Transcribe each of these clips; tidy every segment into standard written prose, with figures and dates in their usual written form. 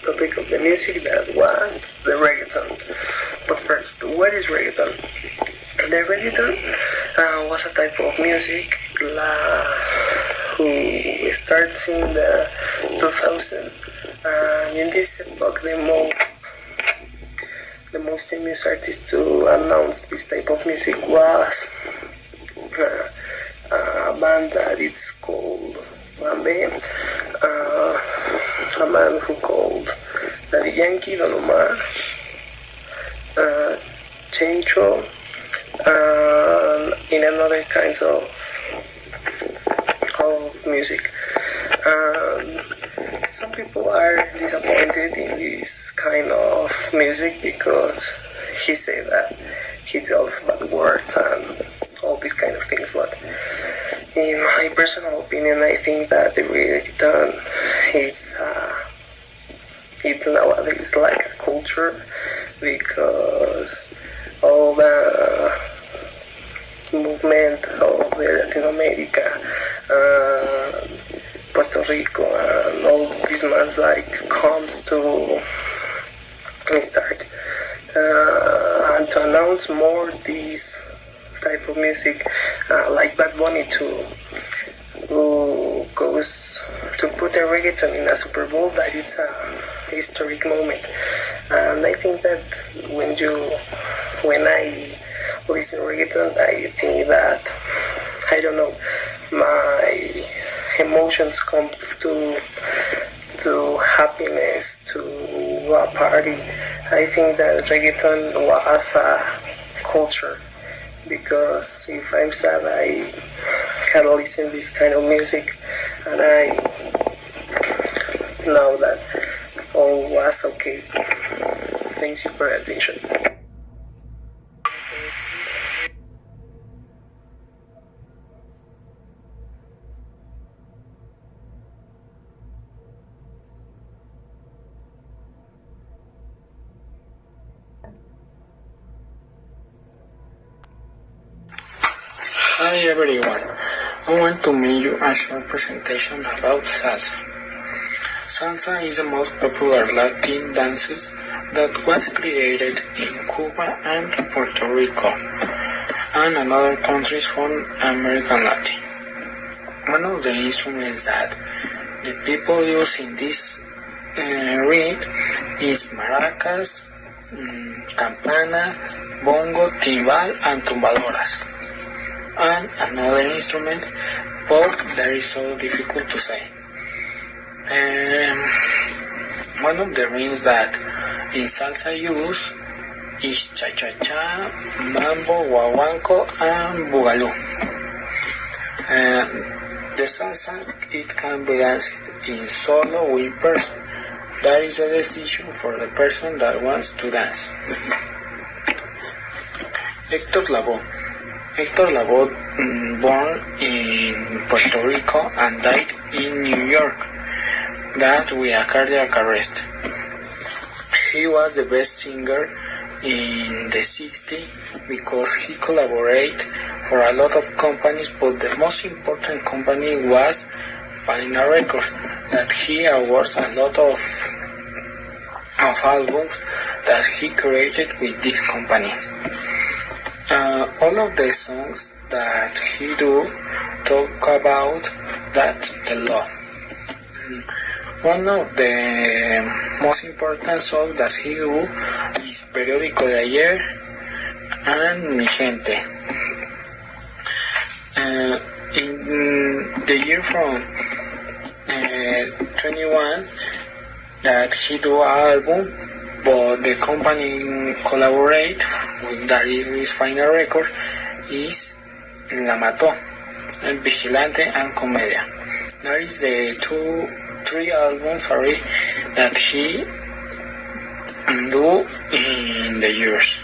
topic of the music that was the reggaeton. But first, what is reggaeton? The reggaeton was a type of music who starts in the 2000. And in this epoch, the most famous artist to announce this type of music was a band that it's called Bambi, a man who called Daddy Yankee, Don Omar, Chencho, and in another kinds of music. Some people are disappointed in this kind of music because he say that he tells bad words and all these kind of things. But in my personal opinion, I think that the reggaeton it's nowadays like a culture because all the movement of the Latin America, Puerto Rico, and all these months like comes to start and to announce more this type of music, like Bad Bunny too, who goes to put the reggaeton in a Super Bowl. That is a historic moment, and I think that when I listen reggaeton, I think that I don't know, my emotions come to happiness, to a party. I think that reggaeton was a culture because if I'm sad, I can listen this kind of music, and I know that all was okay. Thanks you for your attention. Hi everyone, I want to make you a short presentation about salsa. Salsa is the most popular Latin dances that was created in Cuba and Puerto Rico and another countries from American Latin. One of the instruments that the people use in this rhythm is maracas, campana, bongo, timbal, and tumbadoras. And another instrument, but that is so difficult to say. One of the rhythms that in salsa use is cha-cha-cha, mambo, guaguanco, and boogaloo. The salsa, it can be danced in solo or in person. That is a decision for the person that wants to dance. Héctor Lavoe. Héctor Lavoe, born in Puerto Rico and died in New York, that with a cardiac arrest. He was the best singer in the 60s because he collaborated for a lot of companies, but the most important company was Final Records, that he awards a lot of albums that he created with this company. All of the songs that he do talk about that the love. One of the most important songs that he do is Periódico de Ayer and Mi Gente. In the year from 21 that he do an album, but the company collaborate with that is Final Record is La Mató, El Vigilante and Comedia. That is the three albums that he do in the years.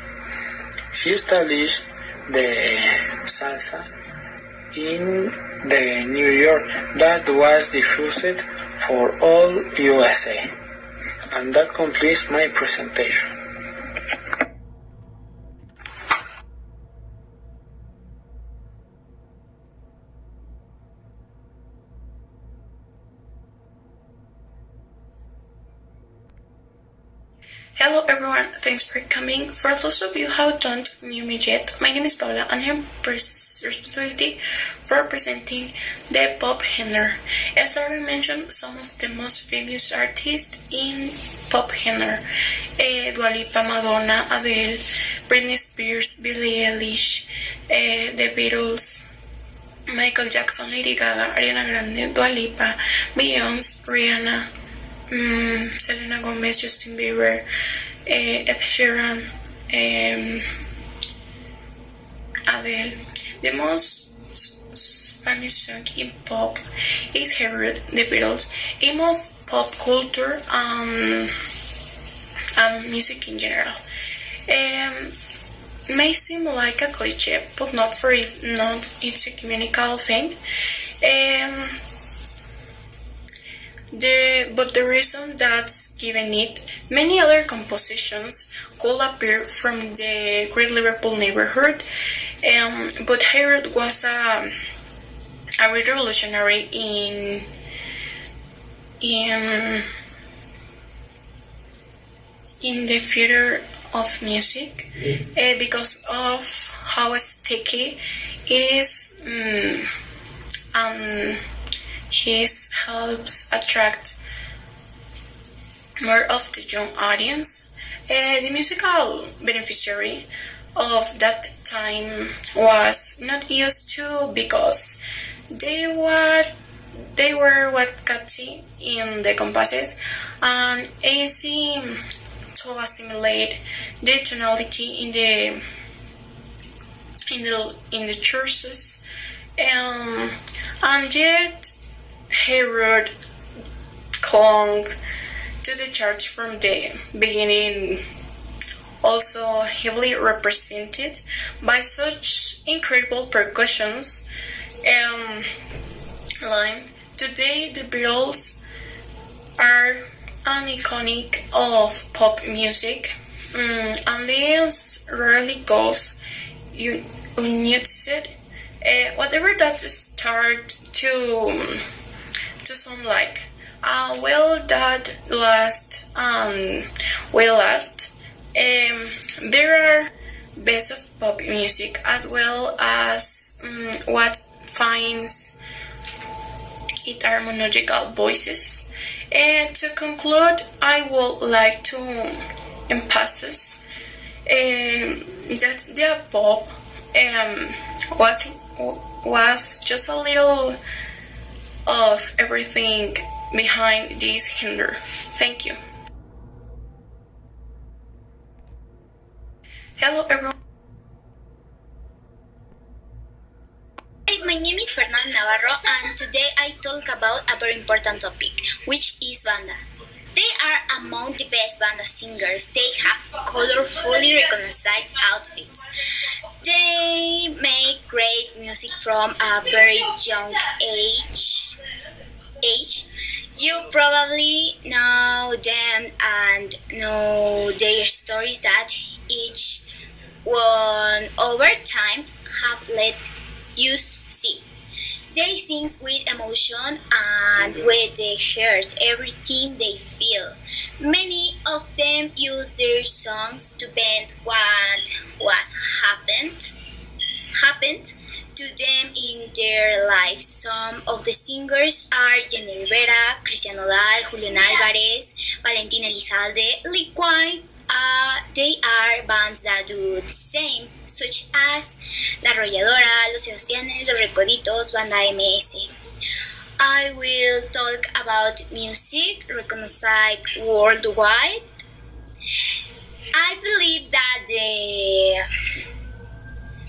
He established the salsa in the New York that was diffused for all USA. And that completes my presentation. Hello everyone, thanks for coming. For those of you who don't know me yet, my name is Paula and I have responsibility for presenting the pop genre. As I already mentioned, some of the most famous artists in pop genre: Dua Lipa, Madonna, Adele, Britney Spears, Billie Eilish, The Beatles, Michael Jackson, Lady Gaga, Ariana Grande, Dua Lipa, Beyoncé, Rihanna, Selena Gomez, Justin Bieber, Ed Sheeran, Adele. The most famous song in pop is Herod, The Beatles. Aim of pop culture and music in general. May seem like a cliche, but not for it. Not it's a communical thing. But the reason that's given it, many other compositions could appear from the Great Liverpool neighborhood, but Herod was a revolutionary in the theater of music because of how sticky it is, and his helps attract more of the young audience. The musical beneficiary of that time was not used to because they were what catchy in the compasses and easy to assimilate the tonality in the churches, and yet Herod clung to the church from the beginning, also heavily represented by such incredible percussions. Line. Today, the Beatles are an iconic of pop music, and this rarely goes unnoticed. Whatever that start to sound like will that last will last. There are best of pop music as well as what finds it harmonical voices. To conclude, I would like to emphasize that the pop was just a little of everything behind this hinder. Thank you. Hello everyone. Hi, my name is Fernanda Navarro and today I talk about a very important topic, which is banda. They are among the best banda singers. They have colorfully recognized outfits. They make great music from a very young age. You probably know them and know their stories that each one over time have let you see. They sing with emotion and with the heart everything they feel. Many of them use their songs to bend what happened to them in their lives. Some of the singers are Jenny Rivera, Cristian Nodal, Julian Alvarez, Valentín Elizalde, Liquid. They are bands that do the same, such as La Arrolladora, Los Sebastianes, Los Recoditos, Banda MS. I will talk about music recognized worldwide. I believe that the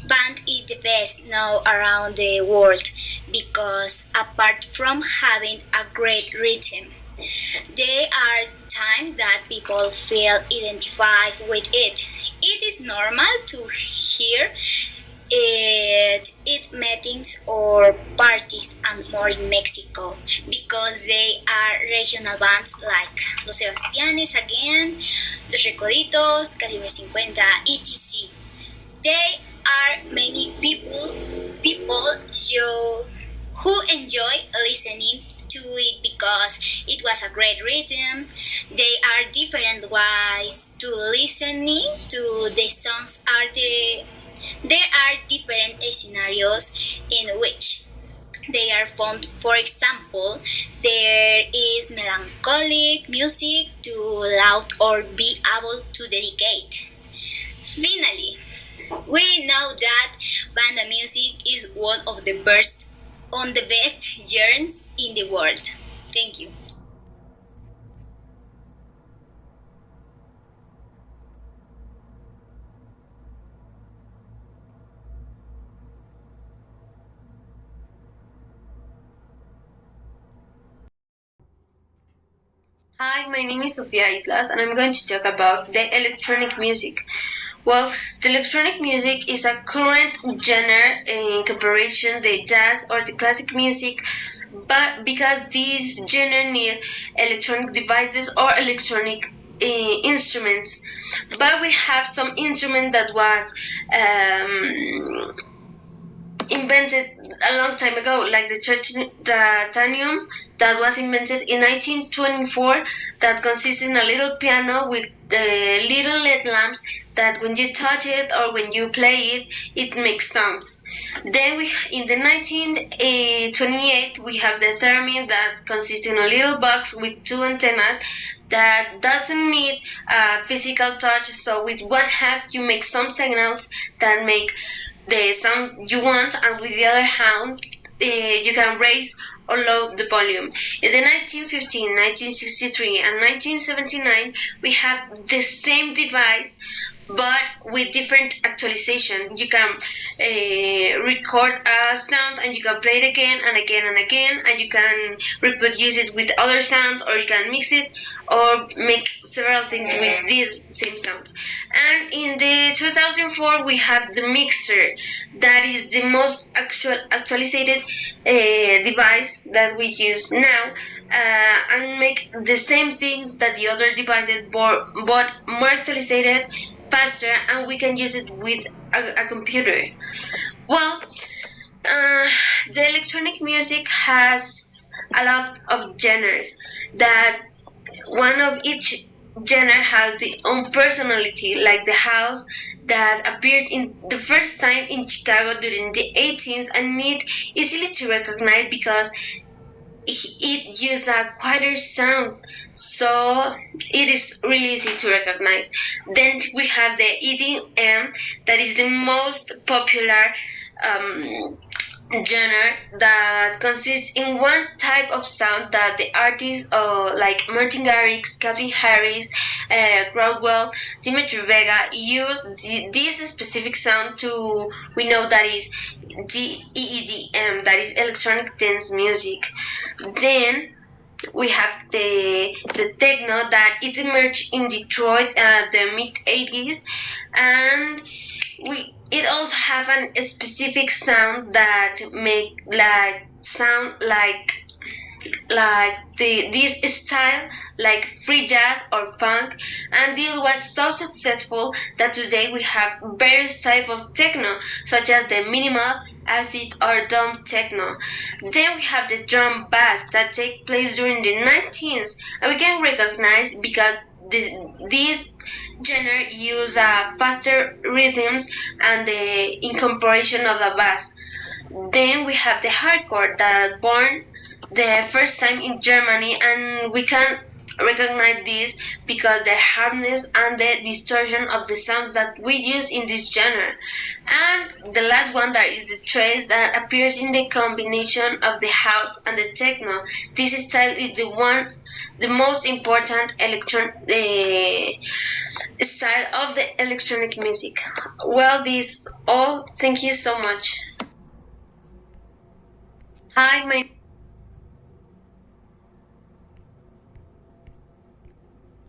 band is the best known around the world because apart from having a great rhythm, there are times that people feel identified with it. It is normal to hear it at meetings or parties and more in Mexico because they are regional bands like Los Sebastianes again, Los Recoditos, Calibre 50, etc. There are many people who enjoy listening to it because it was a great rhythm. They are different ways to listening to the songs. There are different scenarios in which they are found. For example, there is melancholic music to loud or be able to dedicate. Finally, we know that banda music is one of the best genres in the world. Thank you. Hi, my name is Sofia Islas, and I'm going to talk about the electronic music. Well, the electronic music is a current genre in comparison the jazz or the classic music, but because these genre need electronic devices or electronic instruments, but we have some instrument that was invented a long time ago, like the titanium that was invented in 1924, that consists in a little piano with little LED lamps that when you touch it or when you play it, it makes sounds. Then in the 1928, we have the theremin that consists in a little box with two antennas that doesn't need physical touch, so with one hand you make some signals that make the sound you want, and with the other hand you can raise or lower the volume. In the 1915, 1963 and 1979 we have the same device but with different actualization. You can record a sound and you can play it again and again and again, and you can reproduce it with other sounds, or you can mix it or make several things with these same sounds. And in the 2004 we have the mixer, that is the most actualized device that we use now, and make the same things that the other devices, but more actualized, faster, and we can use it with a computer. Well, the electronic music has a lot of genres, that one of each genre has their own personality, like the house that appeared in the first time in Chicago during the 18th and need easily to recognize because it uses a quieter sound, so it is really easy to recognize. Then we have the EDM, that is the most popular genre, that consists in one type of sound that the artists like Martin Garrix, Calvin Harris, Crowdwell, Dimitri Vega use this specific sound to, we know that is the EDM, that is electronic dance music. Then we have the techno, that it emerged in Detroit the mid 80s, and it also have a specific sound that make sound like this style, like free jazz or punk, and it was so successful that today we have various types of techno, such as the minimal, acid, or dome techno. Then we have the drum bass that take place during the 19th, and we can recognize because this genre use faster rhythms and the incorporation of the bass. Then we have the hardcore that born the first time in Germany, and we can recognize this because the hardness and the distortion of the sounds that we use in this genre. And the last one, that is the trace that appears in the combination of the house and the techno. This style is the most important style of the electronic music. Well, this all. Thank you so much. Hi, my